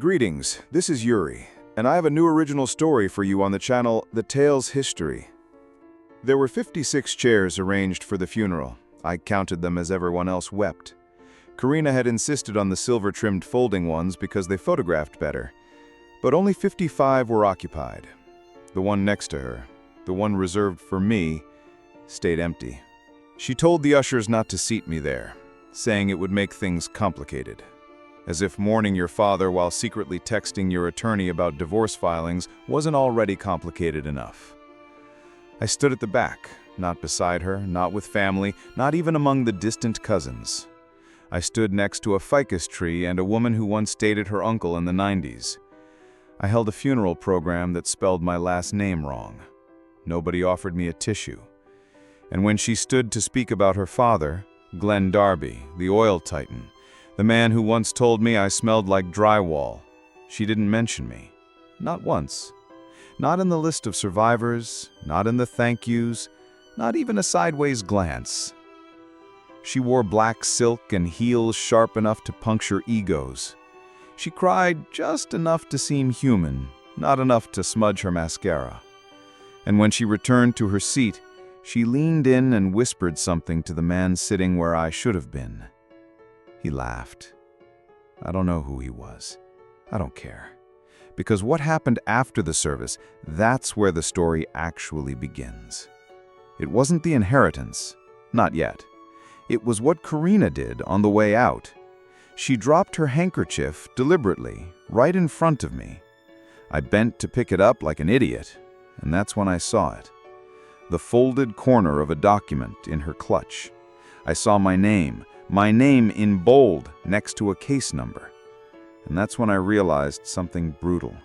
Greetings, this is Yuri, and I have a new original story for you on the channel The Tales History. There were 56 chairs arranged for the funeral. I counted them as everyone else wept. Karina had insisted on the silver-trimmed folding ones because they photographed better, but only 55 were occupied. The one next to her, the one reserved for me, stayed empty. She told the ushers not to seat me there, saying it would make things complicated. As if mourning your father while secretly texting your attorney about divorce filings wasn't already complicated enough. I stood at the back, not beside her, not with family, not even among the distant cousins. I stood next to a ficus tree and a woman who once dated her uncle in the 90s. I held a funeral program that spelled my last name wrong. Nobody offered me a tissue. And when she stood to speak about her father, Glenn Darby, the oil titan, the man who once told me I smelled like drywall, she didn't mention me. Not once. Not in the list of survivors, not in the thank yous, not even a sideways glance. She wore black silk and heels sharp enough to puncture egos. She cried just enough to seem human, not enough to smudge her mascara. And when she returned to her seat, she leaned in and whispered something to the man sitting where I should have been. He laughed. I don't know who he was. I don't care. Because what happened after the service, that's where the story actually begins. It wasn't the inheritance. Not yet. It was what Karina did on the way out. She dropped her handkerchief deliberately, right in front of me. I bent to pick it up like an idiot, and that's when I saw it. The folded corner of a document in her clutch. I saw my name in bold next to a case number. And that's when I realized something brutal.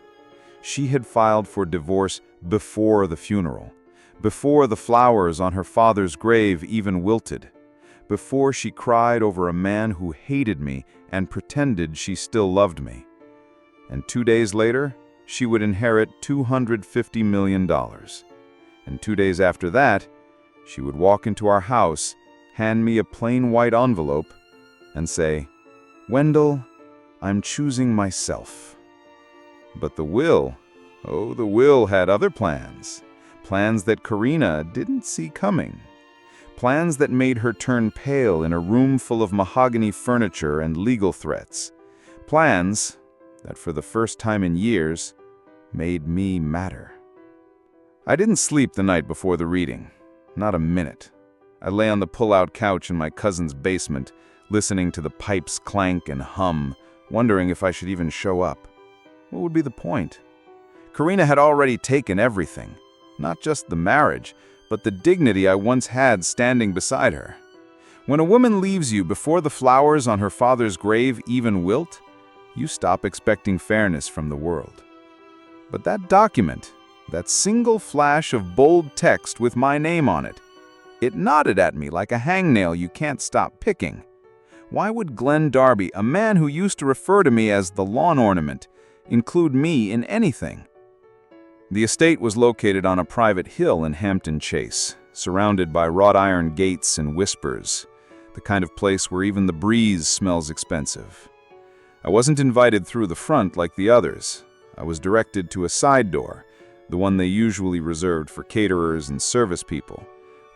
She had filed for divorce before the funeral, before the flowers on her father's grave even wilted, before she cried over a man who hated me and pretended she still loved me. And 2 days later, she would inherit $250 million. And 2 days after that, she would walk into our house, hand me a plain white envelope, and say, "Wendell, I'm choosing myself." But the will, the will had other plans. Plans that Karina didn't see coming. Plans that made her turn pale in a room full of mahogany furniture and legal threats. Plans that, for the first time in years, made me matter. I didn't sleep the night before the reading. Not a minute. I lay on the pull-out couch in my cousin's basement, listening to the pipes clank and hum, wondering if I should even show up. What would be the point? Karina had already taken everything. Not just the marriage, but the dignity I once had standing beside her. When a woman leaves you before the flowers on her father's grave even wilt, you stop expecting fairness from the world. But that document, that single flash of bold text with my name on it, it nodded at me like a hangnail you can't stop picking. Why would Glenn Darby, a man who used to refer to me as the lawn ornament, include me in anything? The estate was located on a private hill in Hampton Chase, surrounded by wrought iron gates and whispers, the kind of place where even the breeze smells expensive. I wasn't invited through the front like the others. I was directed to a side door, the one they usually reserved for caterers and service people,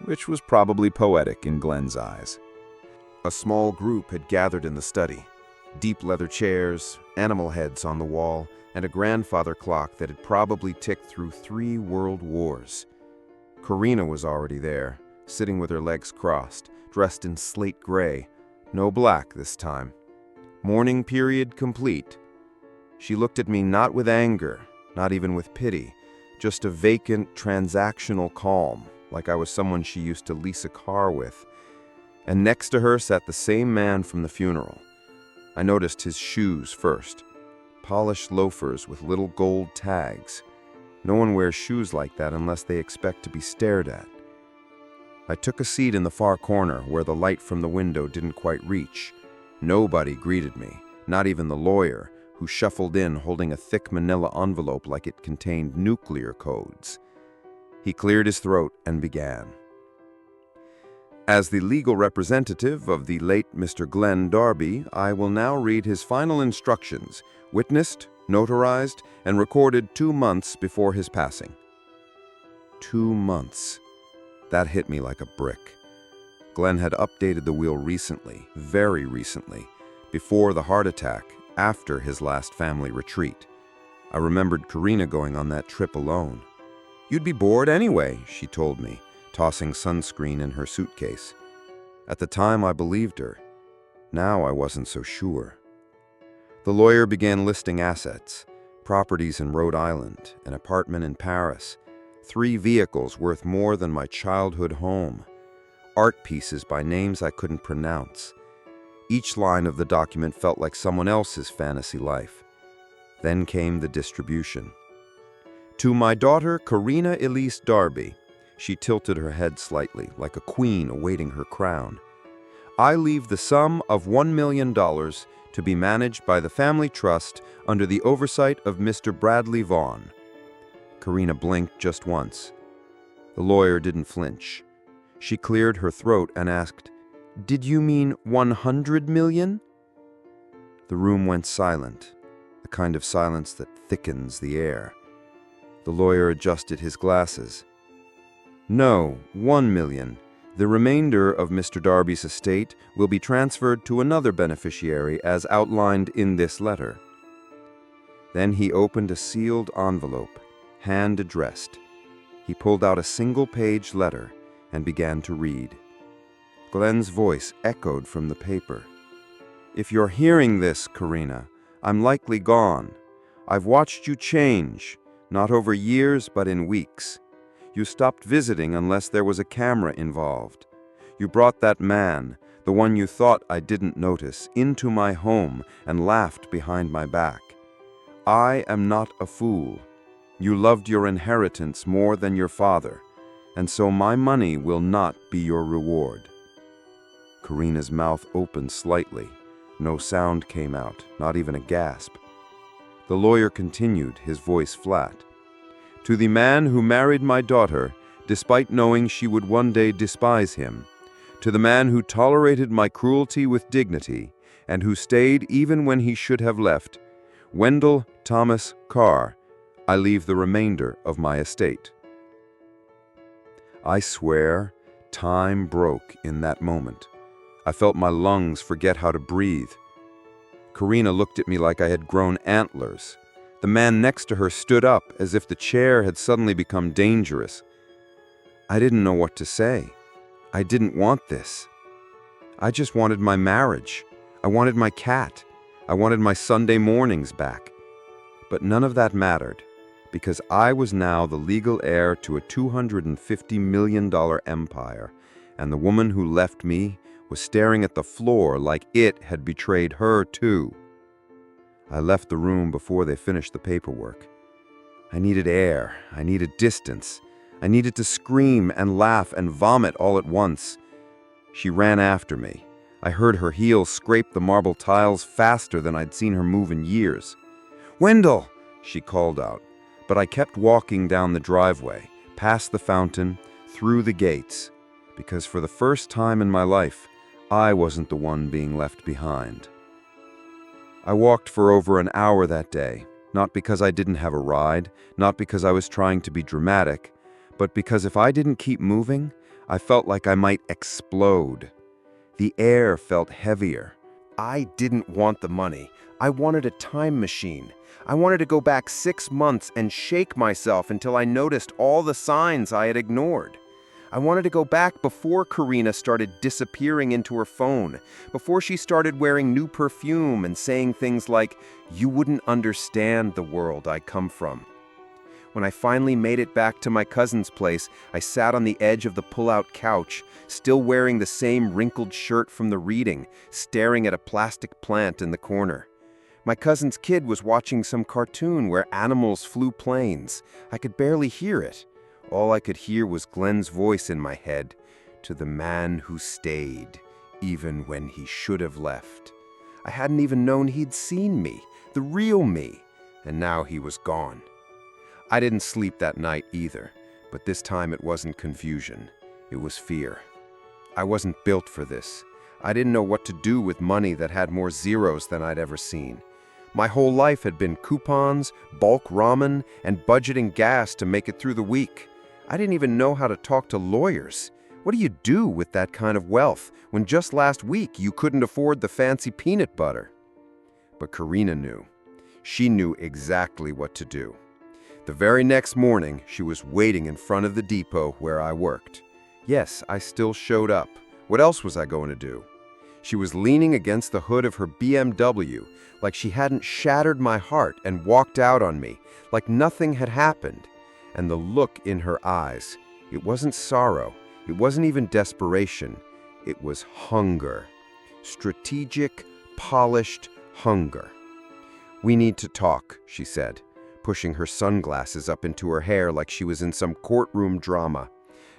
which was probably poetic in Glenn's eyes. A small group had gathered in the study. Deep leather chairs, animal heads on the wall, and a grandfather clock that had probably ticked through 3 world wars. Karina was already there, sitting with her legs crossed, dressed in slate gray. No black this time. Mourning period complete. She looked at me not with anger, not even with pity, just a vacant, transactional calm, like I was someone she used to lease a car with. And next to her sat the same man from the funeral. I noticed his shoes first. Polished loafers with little gold tags. No one wears shoes like that unless they expect to be stared at. I took a seat in the far corner where the light from the window didn't quite reach. Nobody greeted me, not even the lawyer, who shuffled in holding a thick manila envelope like it contained nuclear codes. He cleared his throat and began. As the legal representative of the late Mr. Glenn Darby, I will now read his final instructions, witnessed, notarized, and recorded 2 months before his passing. 2 months. That hit me like a brick. Glenn had updated the will recently, very recently, before the heart attack, after his last family retreat. I remembered Karina going on that trip alone. "You'd be bored anyway," she told me, tossing sunscreen in her suitcase. At the time, I believed her. Now I wasn't so sure. The lawyer began listing assets: properties in Rhode Island, an apartment in Paris, 3 vehicles worth more than my childhood home, art pieces by names I couldn't pronounce. Each line of the document felt like someone else's fantasy life. Then came the distribution. "To my daughter, Karina Elise Darby," she tilted her head slightly, like a queen awaiting her crown, "I leave the sum of $1 million to be managed by the family trust under the oversight of Mr. Bradley Vaughn." Karina blinked just once. The lawyer didn't flinch. She cleared her throat and asked, "Did you mean 100 million?" The room went silent, the kind of silence that thickens the air. The lawyer adjusted his glasses. "No, 1 million. The remainder of Mr. Darby's estate will be transferred to another beneficiary as outlined in this letter." Then he opened a sealed envelope, hand addressed. He pulled out a single-page letter and began to read. Glenn's voice echoed from the paper. "If you're hearing this, Karina, I'm likely gone. I've watched you change, not over years but in weeks. You stopped visiting unless there was a camera involved. You brought that man, the one you thought I didn't notice, into my home and laughed behind my back. I am not a fool. You loved your inheritance more than your father, and so my money will not be your reward." Karina's mouth opened slightly. No sound came out, not even a gasp. The lawyer continued, his voice flat. "To the man who married my daughter, despite knowing she would one day despise him, to the man who tolerated my cruelty with dignity, and who stayed even when he should have left, Wendell Thomas Carr, I leave the remainder of my estate." I swear, time broke in that moment. I felt my lungs forget how to breathe. Karina looked at me like I had grown antlers. The man next to her stood up as if the chair had suddenly become dangerous. I didn't know what to say. I didn't want this. I just wanted my marriage. I wanted my cat. I wanted my Sunday mornings back. But none of that mattered, because I was now the legal heir to a $250 million empire, and the woman who left me was staring at the floor like it had betrayed her too. I left the room before they finished the paperwork. I needed air. I needed distance. I needed to scream and laugh and vomit all at once. She ran after me. I heard her heels scrape the marble tiles faster than I'd seen her move in years. "Wendell!" she called out, but I kept walking down the driveway, past the fountain, through the gates, because for the first time in my life, I wasn't the one being left behind. I walked for over an hour that day, not because I didn't have a ride, not because I was trying to be dramatic, but because if I didn't keep moving, I felt like I might explode. The air felt heavier. I didn't want the money. I wanted a time machine. I wanted to go back 6 months and shake myself until I noticed all the signs I had ignored. I wanted to go back before Karina started disappearing into her phone, before she started wearing new perfume and saying things like, "You wouldn't understand the world I come from." When I finally made it back to my cousin's place, I sat on the edge of the pull-out couch, still wearing the same wrinkled shirt from the reading, staring at a plastic plant in the corner. My cousin's kid was watching some cartoon where animals flew planes. I could barely hear it. All I could hear was Glenn's voice in my head, "To the man who stayed, even when he should have left." I hadn't even known he'd seen me, the real me, and now he was gone. I didn't sleep that night either, but this time it wasn't confusion. It was fear. I wasn't built for this. I didn't know what to do with money that had more zeros than I'd ever seen. My whole life had been coupons, bulk ramen, and budgeting gas to make it through the week. I didn't even know how to talk to lawyers. What do you do with that kind of wealth when just last week you couldn't afford the fancy peanut butter? But Karina knew. She knew exactly what to do. The very next morning, she was waiting in front of the depot where I worked. Yes, I still showed up. What else was I going to do? She was leaning against the hood of her BMW, like she hadn't shattered my heart and walked out on me, like nothing had happened. And the look in her eyes, it wasn't sorrow, it wasn't even desperation, it was hunger. Strategic, polished hunger. "We need to talk," she said, pushing her sunglasses up into her hair like she was in some courtroom drama.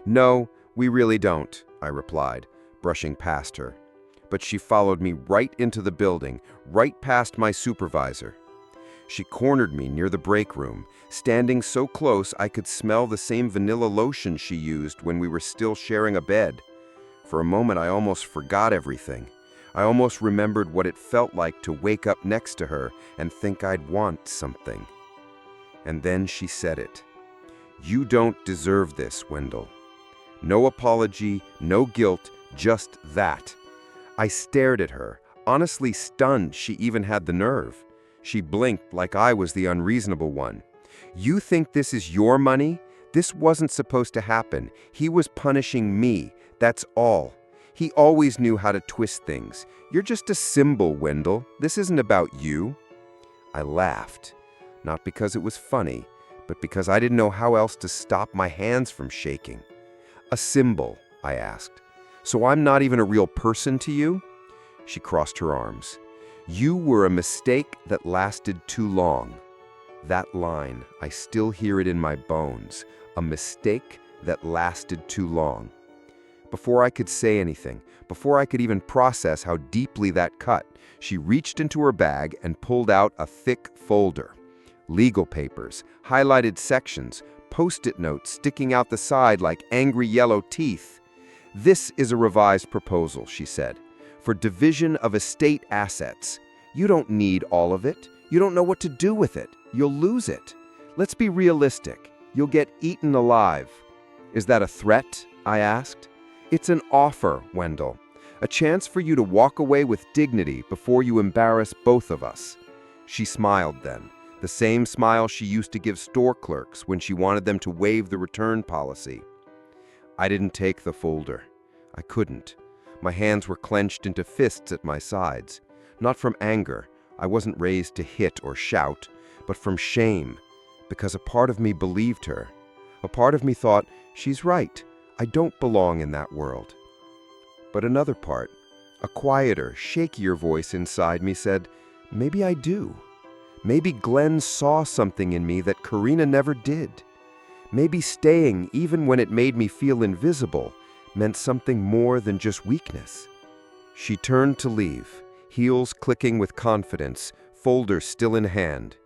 "No, we really don't," I replied, brushing past her. But she followed me right into the building, right past my supervisor. She cornered me near the break room, standing so close I could smell the same vanilla lotion she used when we were still sharing a bed. For a moment, I almost forgot everything. I almost remembered what it felt like to wake up next to her and think I'd want something. And then she said it. "You don't deserve this, Wendell." No apology, no guilt, just that. I stared at her, honestly stunned she even had the nerve. She blinked like I was the unreasonable one. "You think this is your money? This wasn't supposed to happen. He was punishing me, that's all. He always knew how to twist things. You're just a symbol, Wendell. This isn't about you." I laughed, not because it was funny, but because I didn't know how else to stop my hands from shaking. "A symbol?" I asked. "So I'm not even a real person to you?" She crossed her arms. "You were a mistake that lasted too long." That line, I still hear it in my bones. A mistake that lasted too long. Before I could say anything, before I could even process how deeply that cut, she reached into her bag and pulled out a thick folder. Legal papers, highlighted sections, post-it notes sticking out the side like angry yellow teeth. "This is a revised proposal," she said, "for division of estate assets. You don't need all of it. You don't know what to do with it. You'll lose it. Let's be realistic. You'll get eaten alive." "Is that a threat?" I asked. "It's an offer, Wendell. A chance for you to walk away with dignity before you embarrass both of us." She smiled then, the same smile she used to give store clerks when she wanted them to waive the return policy. I didn't take the folder. I couldn't. My hands were clenched into fists at my sides. Not from anger. I wasn't raised to hit or shout, but from shame, because a part of me believed her. A part of me thought, she's right. I don't belong in that world. But another part, a quieter, shakier voice inside me said, maybe I do. Maybe Glenn saw something in me that Karina never did. Maybe staying, even when it made me feel invisible, meant something more than just weakness. She turned to leave, heels clicking with confidence, folder still in hand.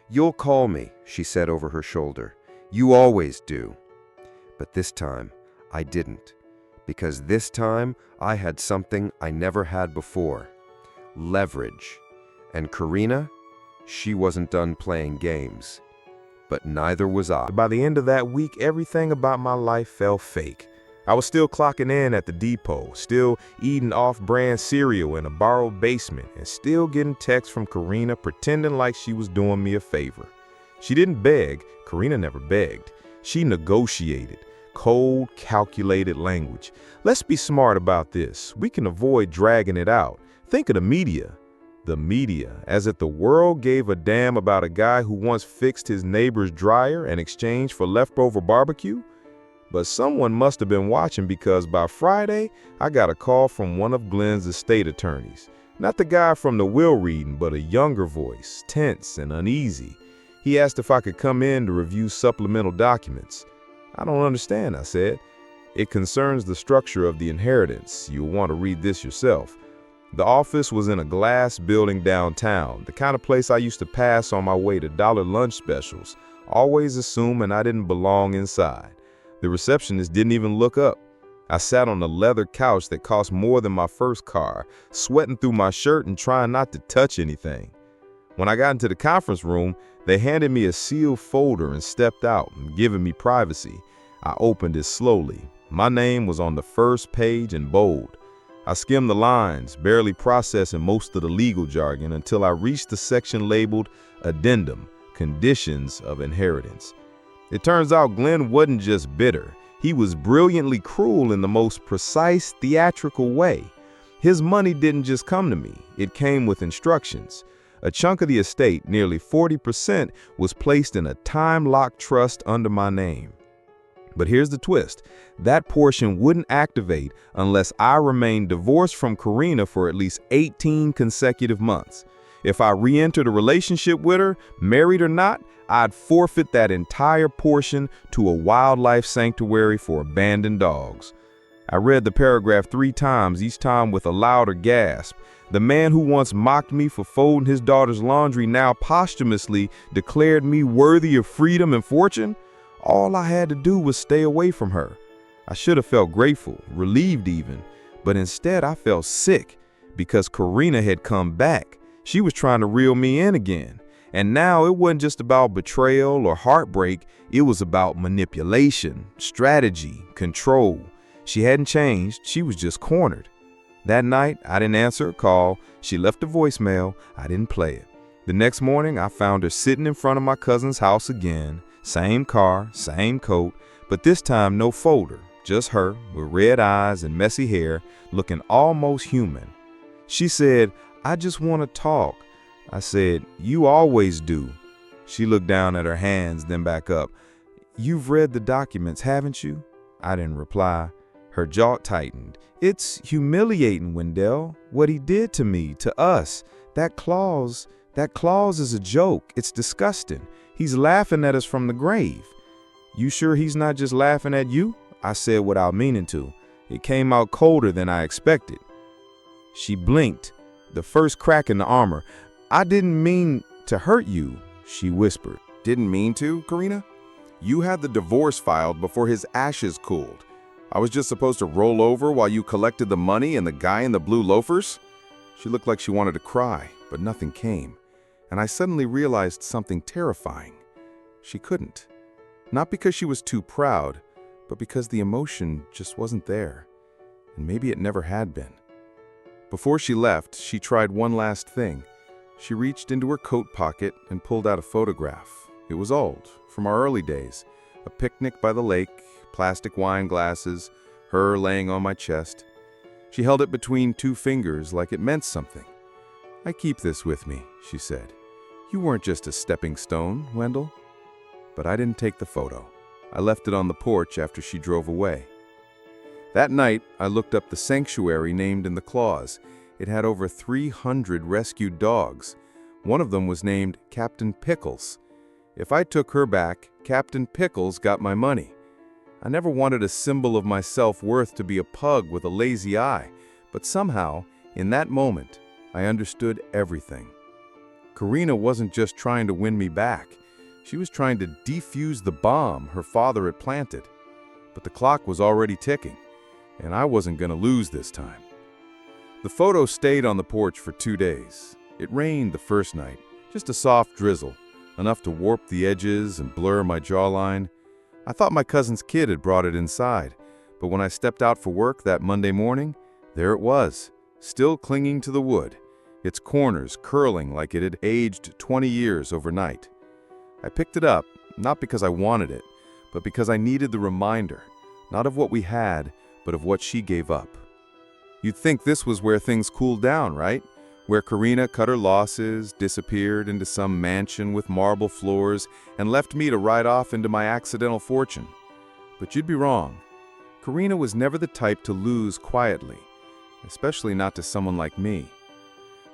"You'll call me," she said over her shoulder. "You always do." But this time, I didn't. Because this time, I had something I never had before. Leverage. And Karina? She wasn't done playing games. But neither was I. By the end of that week, everything about my life felt fake. I was still clocking in at the depot, still eating off-brand cereal in a borrowed basement, and still getting texts from Karina pretending like she was doing me a favor. She didn't beg. Karina never begged. She negotiated. Cold, calculated language. Let's be smart about this. We can avoid dragging it out. Think of the media. The media, as if the world gave a damn about a guy who once fixed his neighbor's dryer in exchange for leftover barbecue. But someone must have been watching, because by Friday, I got a call from one of Glenn's estate attorneys. Not the guy from the will reading, but a younger voice, tense and uneasy. He asked if I could come in to review supplemental documents. "I don't understand," I said. "It concerns the structure of the inheritance. You'll want to read this yourself." The office was in a glass building downtown, the kind of place I used to pass on my way to dollar lunch specials, always assuming I didn't belong inside. The receptionist didn't even look up. I sat on a leather couch that cost more than my first car, sweating through my shirt and trying not to touch anything. When I got into the conference room, they handed me a sealed folder and stepped out, giving me privacy. I opened it slowly. My name was on the first page in bold. I skimmed the lines, barely processing most of the legal jargon until I reached the section labeled Addendum, Conditions of Inheritance. It turns out Glenn wasn't just bitter. He was brilliantly cruel in the most precise, theatrical way. His money didn't just come to me. It came with instructions. A chunk of the estate, nearly 40%, was placed in a time-locked trust under my name. But here's the twist. That portion wouldn't activate unless I remained divorced from Karina for at least 18 consecutive months. If I re-entered a relationship with her, married or not, I'd forfeit that entire portion to a wildlife sanctuary for abandoned dogs. I read the paragraph 3 times, each time with a louder gasp. The man who once mocked me for folding his daughter's laundry now posthumously declared me worthy of freedom and fortune. All I had to do was stay away from her. I should have felt grateful, relieved even, but instead I felt sick because Karina had come back. She was trying to reel me in again. And now it wasn't just about betrayal or heartbreak, it was about manipulation, strategy, control. She hadn't changed, she was just cornered. That night, I didn't answer her call. She left a voicemail. I didn't play it. The next morning, I found her sitting in front of my cousin's house again. Same car, same coat, but this time no folder, just her with red eyes and messy hair, looking almost human. She said, "I just want to talk." I said, "You always do." She looked down at her hands, then back up. "You've read the documents, haven't you?" I didn't reply. Her jaw tightened. "It's humiliating, Wendell, what he did to me, to us. That clause is a joke. It's disgusting. He's laughing at us from the grave." "You sure he's not just laughing at you?" I said without meaning to. It came out colder than I expected. She blinked, the first crack in the armor. "I didn't mean to hurt you," she whispered. Didn't mean to, Karina? You had the divorce filed before his ashes cooled. I was just supposed to roll over while you collected the money and the guy in the blue loafers? She looked like she wanted to cry, but nothing came. And I suddenly realized something terrifying. She couldn't. Not because she was too proud, but because the emotion just wasn't there. And maybe it never had been. Before she left, she tried one last thing. She reached into her coat pocket and pulled out a photograph. It was old, from our early days. A picnic by the lake, plastic wine glasses, her laying on my chest. She held it between 2 fingers like it meant something. "I keep this with me," she said. "You weren't just a stepping stone, Wendell." But I didn't take the photo. I left it on the porch after she drove away. That night, I looked up the sanctuary named in the clause. It had over 300 rescued dogs. One of them was named Captain Pickles. If I took her back, Captain Pickles got my money. I never wanted a symbol of my self-worth to be a pug with a lazy eye, but somehow, in that moment, I understood everything. Karina wasn't just trying to win me back. She was trying to defuse the bomb her father had planted. But the clock was already ticking, and I wasn't going to lose this time. The photo stayed on the porch for 2 days. It rained the first night, just a soft drizzle, enough to warp the edges and blur my jawline. I thought my cousin's kid had brought it inside, but when I stepped out for work that Monday morning, there it was, still clinging to the wood, its corners curling like it had aged 20 years overnight. I picked it up, not because I wanted it, but because I needed the reminder, not of what we had, but of what she gave up. You'd think this was where things cooled down, right? Where Karina cut her losses, disappeared into some mansion with marble floors, and left me to ride off into my accidental fortune. But you'd be wrong. Karina was never the type to lose quietly, especially not to someone like me.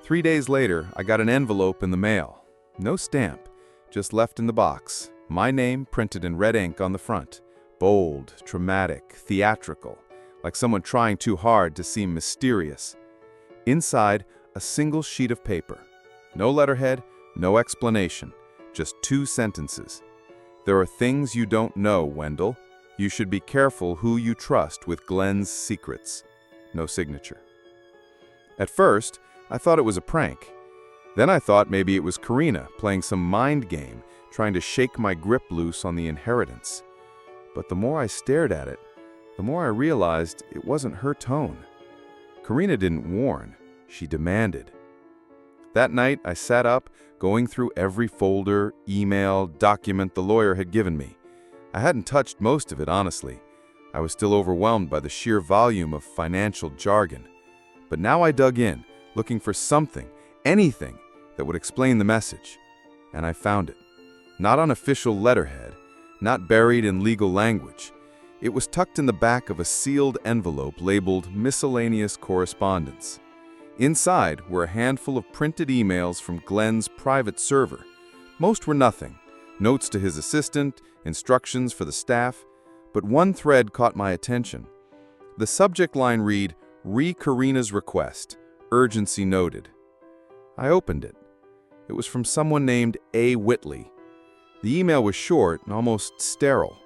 3 days later, I got an envelope in the mail. No stamp, just left in the box. My name printed in red ink on the front. Bold, dramatic, theatrical, like someone trying too hard to seem mysterious. Inside, a single sheet of paper. No letterhead, no explanation, just 2 sentences. "There are things you don't know, Wendell. You should be careful who you trust with Glenn's secrets." No signature. At first, I thought it was a prank. Then I thought maybe it was Karina playing some mind game, trying to shake my grip loose on the inheritance. But the more I stared at it, the more I realized it wasn't her tone. Karina didn't warn, she demanded. That night, I sat up, going through every folder, email, document the lawyer had given me. I hadn't touched most of it, honestly. I was still overwhelmed by the sheer volume of financial jargon. But now I dug in, looking for something, anything, that would explain the message. And I found it. Not on official letterhead, not buried in legal language. It was tucked in the back of a sealed envelope labeled Miscellaneous Correspondence. Inside were a handful of printed emails from Glenn's private server. Most were nothing. Notes to his assistant, instructions for the staff. But one thread caught my attention. The subject line read, "Re-Karina's request. Urgency noted." I opened it. It was from someone named A. Whitley. The email was short and almost sterile.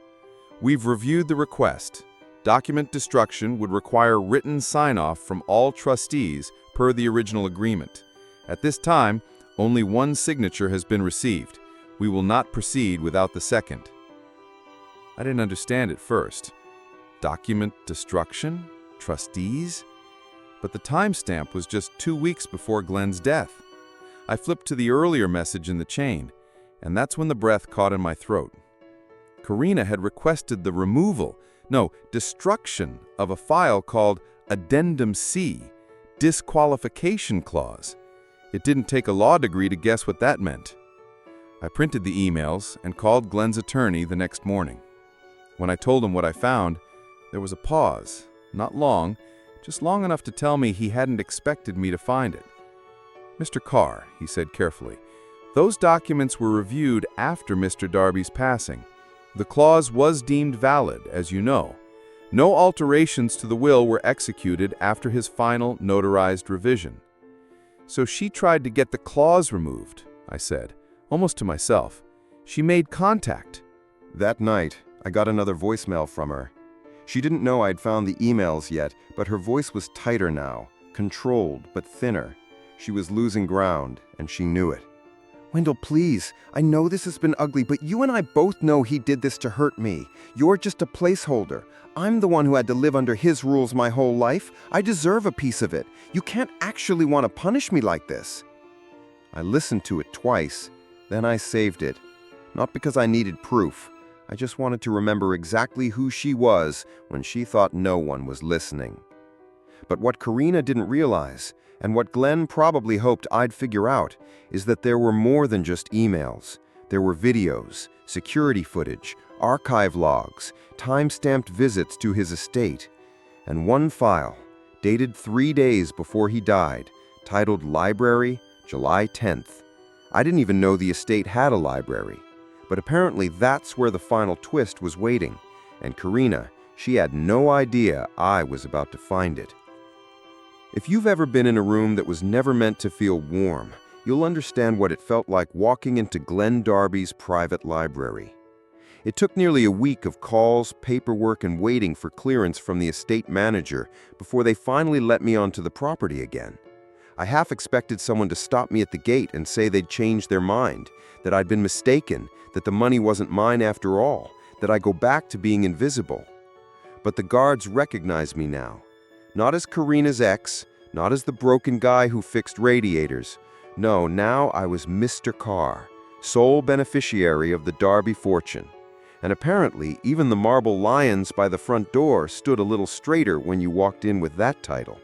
"We've reviewed the request. Document destruction would require written sign-off from all trustees per the original agreement. At this time, only one signature has been received. We will not proceed without the second." I didn't understand at first. Document destruction? Trustees? But the timestamp was just 2 weeks before Glenn's death. I flipped to the earlier message in the chain, and that's when the breath caught in my throat. Karina had requested the destruction of a file called Addendum C, Disqualification Clause. It didn't take a law degree to guess what that meant. I printed the emails and called Glenn's attorney the next morning. When I told him what I found, there was a pause, not long, just long enough to tell me he hadn't expected me to find it. "Mr. Carr," he said carefully, "those documents were reviewed after Mr. Darby's passing. The clause was deemed valid, as you know. No alterations to the will were executed after his final notarized revision." "So she tried to get the clause removed," I said, almost to myself. "She made contact." That night, I got another voicemail from her. She didn't know I'd found the emails yet, but her voice was tighter now, controlled but thinner. She was losing ground, and she knew it. "Wendell, please, I know this has been ugly, but you and I both know he did this to hurt me. You're just a placeholder. I'm the one who had to live under his rules my whole life. I deserve a piece of it. You can't actually want to punish me like this." I listened to it twice, then I saved it. Not because I needed proof. I just wanted to remember exactly who she was when she thought no one was listening. But what Karina didn't realize, and what Glenn probably hoped I'd figure out, is that there were more than just emails. There were videos, security footage, archive logs, time-stamped visits to his estate, and one file, dated 3 days before he died, titled Library, July 10th. I didn't even know the estate had a library, but apparently that's where the final twist was waiting, and Karina, she had no idea I was about to find it. If you've ever been in a room that was never meant to feel warm, you'll understand what it felt like walking into Glenn Darby's private library. It took nearly a week of calls, paperwork, and waiting for clearance from the estate manager before they finally let me onto the property again. I half expected someone to stop me at the gate and say they'd changed their mind, that I'd been mistaken, that the money wasn't mine after all, that I go back to being invisible. But the guards recognized me now. Not as Karina's ex, not as the broken guy who fixed radiators. No, now I was Mr. Carr, sole beneficiary of the Darby fortune. And apparently, even the marble lions by the front door stood a little straighter when you walked in with that title.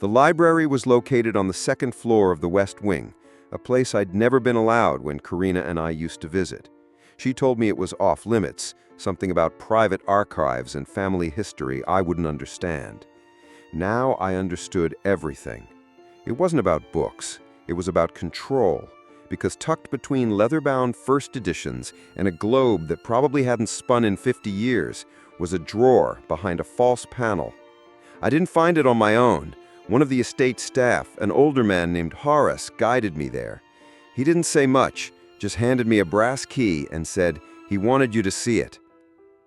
The library was located on the second floor of the West Wing, a place I'd never been allowed when Karina and I used to visit. She told me it was off limits, something about private archives and family history I wouldn't understand. Now I understood everything. It wasn't about books, it was about control, because tucked between leather-bound first editions and a globe that probably hadn't spun in 50 years was a drawer behind a false panel. I didn't find it on my own. One of the estate staff, an older man named Horace, guided me there. He didn't say much, just handed me a brass key and said he wanted you to see it.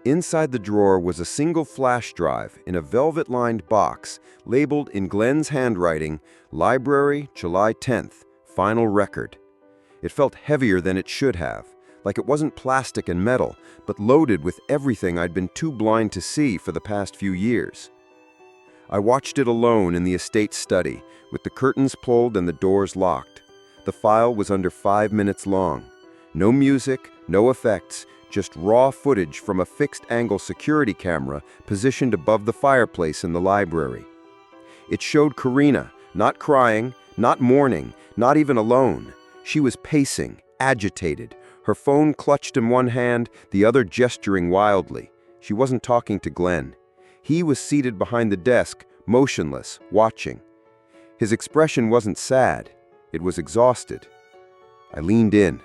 Inside the drawer was a single flash drive in a velvet-lined box labeled in Glenn's handwriting, Library, July 10th, final record. It felt heavier than it should have, like it wasn't plastic and metal, but loaded with everything I'd been too blind to see for the past few years. I watched it alone in the estate study, with the curtains pulled and the doors locked. The file was under 5 minutes long. No music, no effects, just raw footage from a fixed-angle security camera positioned above the fireplace in the library. It showed Karina, not crying, not mourning, not even alone. She was pacing, agitated, her phone clutched in one hand, the other gesturing wildly. She wasn't talking to Glenn. He was seated behind the desk, motionless, watching. His expression wasn't sad. It was exhausted. I leaned in.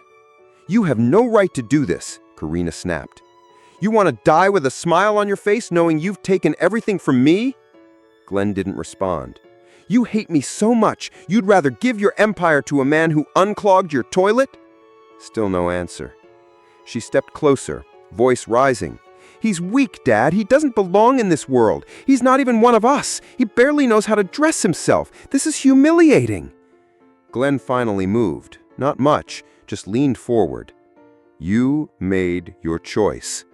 "You have no right to do this," Karina snapped. "You want to die with a smile on your face knowing you've taken everything from me?" Glenn didn't respond. "You hate me so much, you'd rather give your empire to a man who unclogged your toilet?" Still no answer. She stepped closer, voice rising. "He's weak, Dad. He doesn't belong in this world. He's not even one of us. He barely knows how to dress himself. This is humiliating." Glenn finally moved. Not much, just leaned forward. "You made your choice."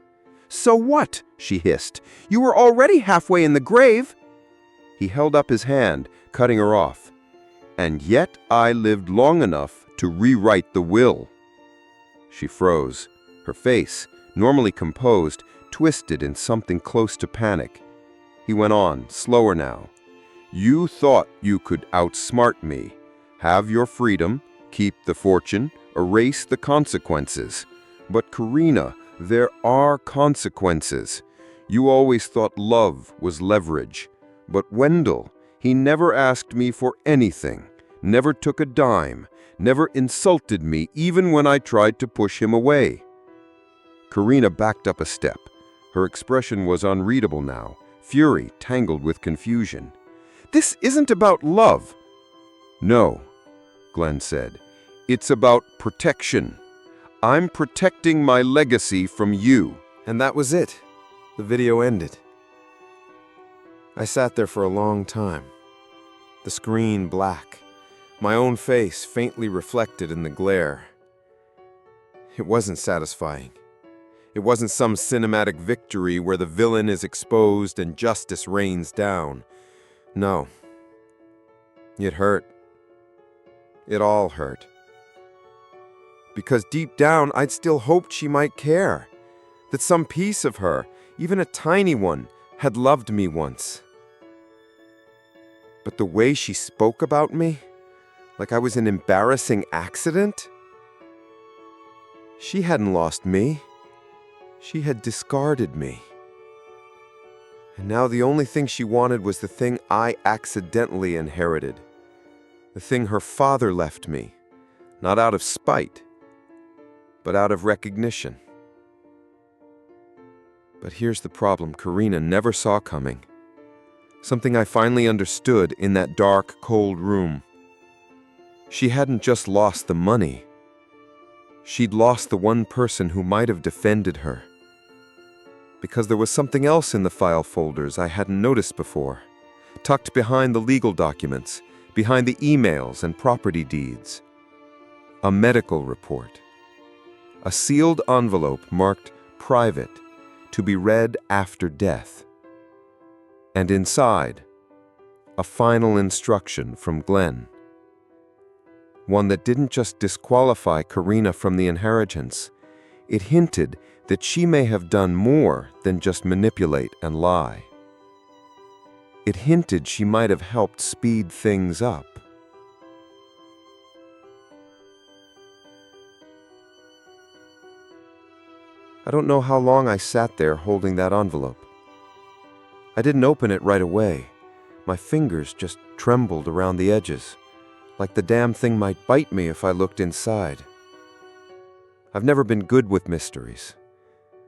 "So what?" she hissed. "You were already halfway in the grave." He held up his hand, cutting her off. "And yet I lived long enough to rewrite the will." She froze. Her face, normally composed, twisted in something close to panic. He went on, slower now. "You thought you could outsmart me. Have your freedom, keep the fortune, erase the consequences. But Karina, there are consequences. You always thought love was leverage. But Wendell, he never asked me for anything, never took a dime, never insulted me even when I tried to push him away." Karina backed up a step. Her expression was unreadable now, fury tangled with confusion. "This isn't about love." "No," Glenn said. "It's about protection. I'm protecting my legacy from you." And that was it. The video ended. I sat there for a long time. The screen black, my own face faintly reflected in the glare. It wasn't satisfying. It wasn't some cinematic victory where the villain is exposed and justice rains down. No. It hurt. It all hurt. Because deep down, I'd still hoped she might care. That some piece of her, even a tiny one, had loved me once. But the way she spoke about me, like I was an embarrassing accident? She hadn't lost me. She had discarded me. And now the only thing she wanted was the thing I accidentally inherited. The thing her father left me, not out of spite, but out of recognition. But here's the problem Karina never saw coming. Something I finally understood in that dark, cold room. She hadn't just lost the money. She'd lost the one person who might have defended her. Because there was something else in the file folders I hadn't noticed before, tucked behind the legal documents, behind the emails and property deeds. A medical report. A sealed envelope marked private, to be read after death. And inside, a final instruction from Glenn. One that didn't just disqualify Karina from the inheritance. It hinted that she may have done more than just manipulate and lie. It hinted she might have helped speed things up. I don't know how long I sat there holding that envelope. I didn't open it right away. My fingers just trembled around the edges, like the damn thing might bite me if I looked inside. I've never been good with mysteries.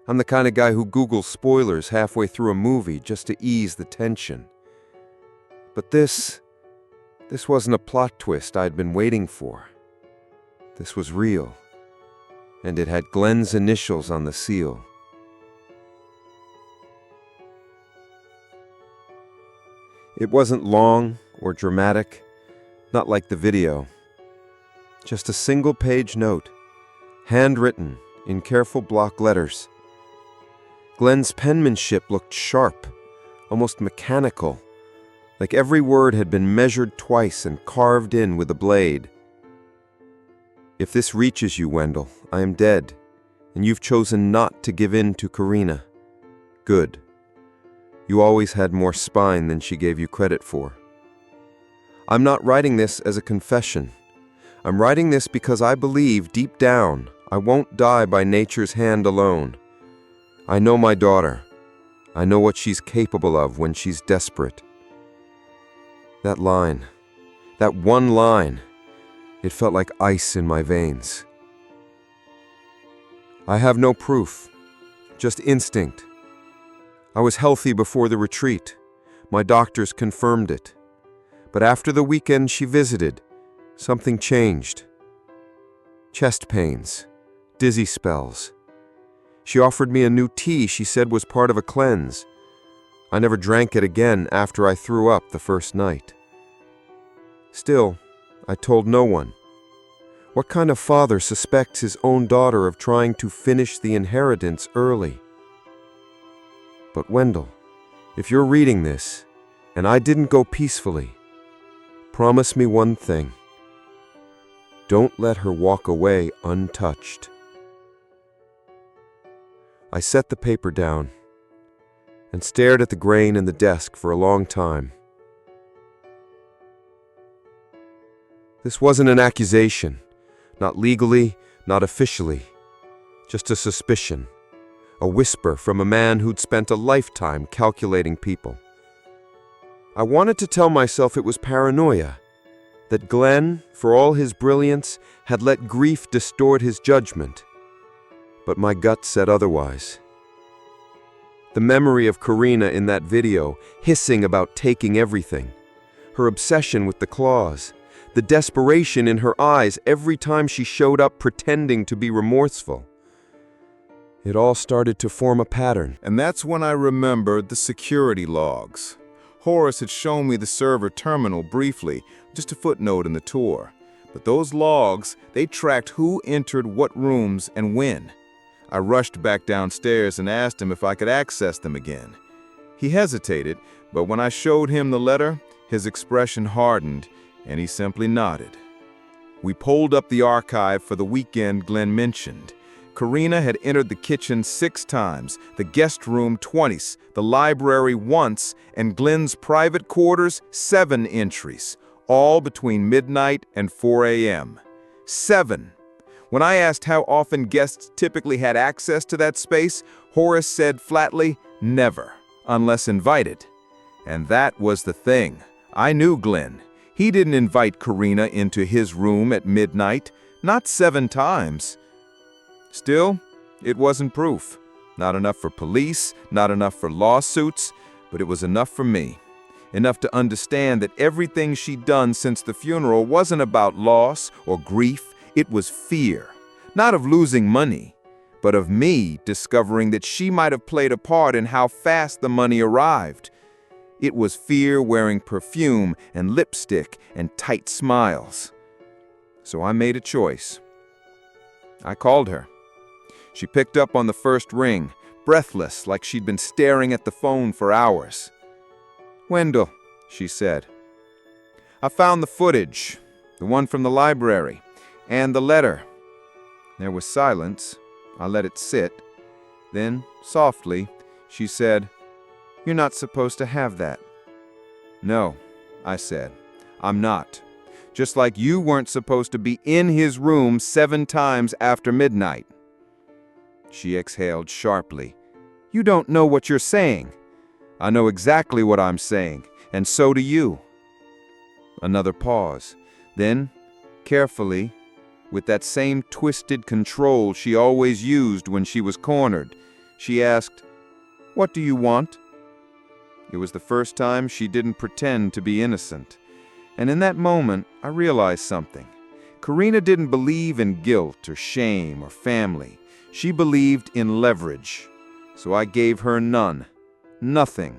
I'm the kind of guy who Googles spoilers halfway through a movie just to ease the tension. But this wasn't a plot twist I'd been waiting for. This was real. And it had Glenn's initials on the seal. It wasn't long or dramatic, not like the video. Just a single-page note, handwritten in careful block letters. Glenn's penmanship looked sharp, almost mechanical, like every word had been measured twice and carved in with a blade. If this reaches you, Wendell, I am dead, and you've chosen not to give in to Karina. Good. You always had more spine than she gave you credit for. I'm not writing this as a confession. I'm writing this because I believe, deep down, I won't die by nature's hand alone. I know my daughter. I know what she's capable of when she's desperate. That line, that one line, it felt like ice in my veins. I have no proof, just instinct. I was healthy before the retreat. My doctors confirmed it. But after the weekend she visited, something changed. Chest pains, dizzy spells. She offered me a new tea she said was part of a cleanse. I never drank it again after I threw up the first night. Still, I told no one. What kind of father suspects his own daughter of trying to finish the inheritance early? But Wendell, if you're reading this, and I didn't go peacefully, promise me one thing. Don't let her walk away untouched. I set the paper down and stared at the grain in the desk for a long time. This wasn't an accusation, not legally, not officially, just a suspicion, a whisper from a man who'd spent a lifetime calculating people. I wanted to tell myself it was paranoia, that Glenn, for all his brilliance, had let grief distort his judgment. But my gut said otherwise. The memory of Karina in that video, hissing about taking everything, her obsession with the claws, the desperation in her eyes every time she showed up pretending to be remorseful. It all started to form a pattern. And that's when I remembered the security logs. Horace had shown me the server terminal briefly, just a footnote in the tour. But those logs, they tracked who entered what rooms and when. I rushed back downstairs and asked him if I could access them again. He hesitated, but when I showed him the letter, his expression hardened, and he simply nodded. We pulled up the archive for the weekend Glenn mentioned. Karina had entered the kitchen 6 times, the guest room twice, the library once, and Glenn's private quarters 7 entries, all between midnight and 4 a.m. 7. When I asked how often guests typically had access to that space, Horace said flatly, never, unless invited. And that was the thing. I knew Glenn. He didn't invite Karina into his room at midnight, not 7 times. Still, it wasn't proof. Not enough for police, not enough for lawsuits, but it was enough for me. Enough to understand that everything she'd done since the funeral wasn't about loss or grief, it was fear. Not of losing money, but of me discovering that she might have played a part in how fast the money arrived. It was fear wearing perfume and lipstick and tight smiles. So I made a choice. I called her. She picked up on the first ring, breathless, like she'd been staring at the phone for hours. "Wendell," she said, "I found the footage, the one from the library, and the letter." There was silence. I let it sit. Then, softly, she said, "You're not supposed to have that." "No," I said, "I'm not. Just like you weren't supposed to be in his room 7 times after midnight." She exhaled sharply. "You don't know what you're saying." "I know exactly what I'm saying, and so do you." Another pause. Then, carefully, with that same twisted control she always used when she was cornered, she asked, "What do you want?" It was the first time she didn't pretend to be innocent. And in that moment, I realized something. Karina didn't believe in guilt or shame or family. She believed in leverage. So I gave her none. Nothing.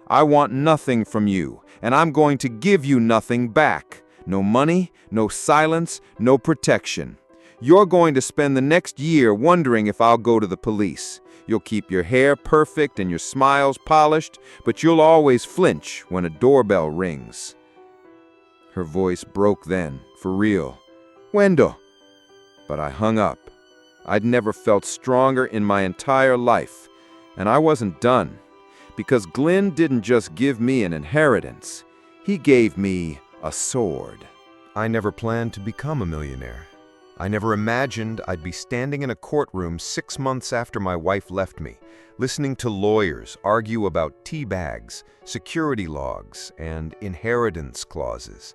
I want nothing from you, and I'm going to give you nothing back. No money, no silence, no protection. You're going to spend the next year wondering if I'll go to the police. You'll keep your hair perfect and your smiles polished, but you'll always flinch when a doorbell rings." Her voice broke then, for real. "Wendell." But I hung up. I'd never felt stronger in my entire life. And I wasn't done. Because Glenn didn't just give me an inheritance. He gave me a sword. I never planned to become a millionaire. I never imagined I'd be standing in a courtroom 6 months after my wife left me, listening to lawyers argue about tea bags, security logs, and inheritance clauses.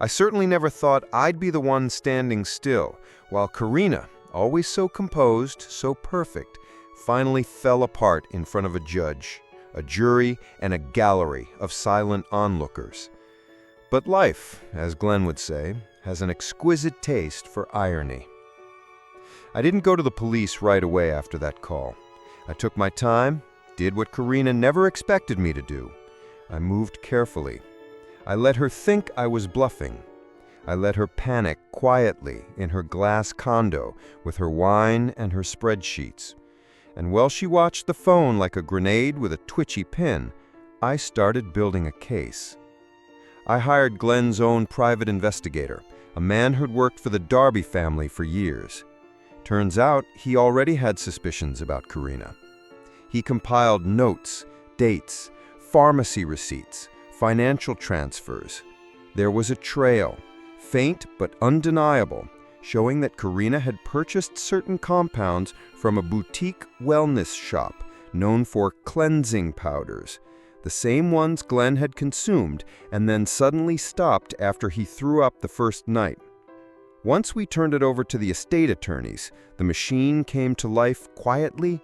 I certainly never thought I'd be the one standing still, while Karina, always so composed, so perfect, finally fell apart in front of a judge, a jury, and a gallery of silent onlookers. But life, as Glenn would say, has an exquisite taste for irony. I didn't go to the police right away after that call. I took my time, did what Karina never expected me to do. I moved carefully. I let her think I was bluffing. I let her panic quietly in her glass condo with her wine and her spreadsheets. And while she watched the phone like a grenade with a twitchy pin, I started building a case. I hired Glenn's own private investigator, a man who'd worked for the Darby family for years. Turns out he already had suspicions about Karina. He compiled notes, dates, pharmacy receipts, financial transfers. There was a trail, faint but undeniable, showing that Karina had purchased certain compounds from a boutique wellness shop known for cleansing powders, the same ones Glenn had consumed and then suddenly stopped after he threw up the first night. Once we turned it over to the estate attorneys, the machine came to life quietly,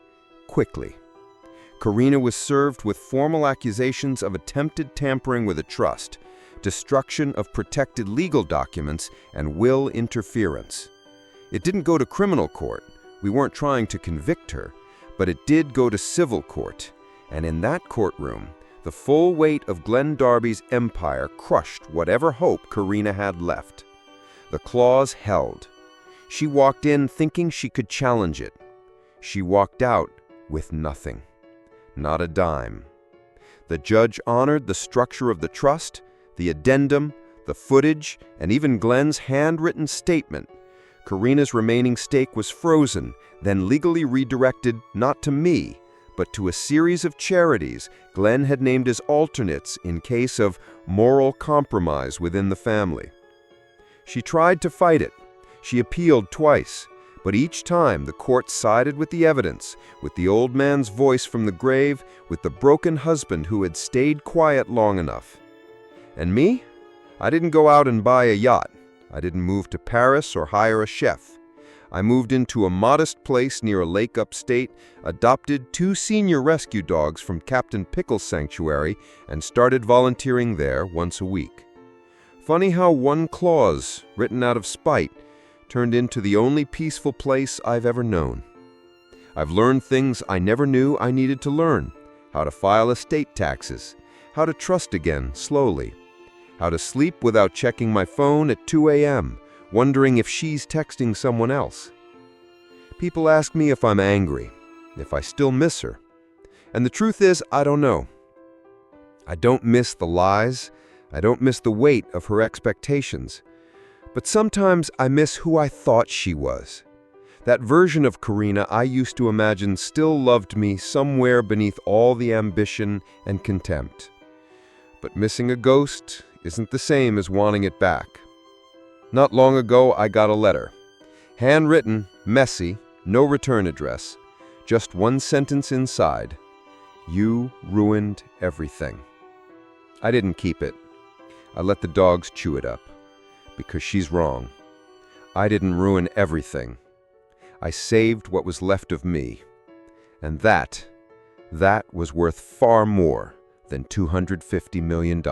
quickly. Karina was served with formal accusations of attempted tampering with a trust, destruction of protected legal documents, and will interference. It didn't go to criminal court. We weren't trying to convict her, but it did go to civil court. And in that courtroom, the full weight of Glenn Darby's empire crushed whatever hope Karina had left. The clause held. She walked in thinking she could challenge it. She walked out with nothing. Not a dime. The judge honored the structure of the trust, the addendum, the footage, and even Glenn's handwritten statement. Karina's remaining stake was frozen, then legally redirected not to me, but to a series of charities Glenn had named as alternates in case of moral compromise within the family. She tried to fight it. She appealed twice, but each time the court sided with the evidence, with the old man's voice from the grave, with the broken husband who had stayed quiet long enough. And me? I didn't go out and buy a yacht. I didn't move to Paris or hire a chef. I moved into a modest place near a lake upstate, adopted 2 senior rescue dogs from Captain Pickle's sanctuary, and started volunteering there once a week. Funny how one clause, written out of spite, turned into the only peaceful place I've ever known. I've learned things I never knew I needed to learn: how to file estate taxes, how to trust again slowly, how to sleep without checking my phone at 2 a.m., wondering if she's texting someone else. People ask me if I'm angry, if I still miss her. And the truth is, I don't know. I don't miss the lies. I don't miss the weight of her expectations. But sometimes I miss who I thought she was. That version of Karina I used to imagine still loved me somewhere beneath all the ambition and contempt. But missing a ghost isn't the same as wanting it back. Not long ago, I got a letter. Handwritten, messy, no return address. Just one sentence inside. You ruined everything. I didn't keep it. I let the dogs chew it up. Because she's wrong. I didn't ruin everything. I saved what was left of me. And that was worth far more than $250 million.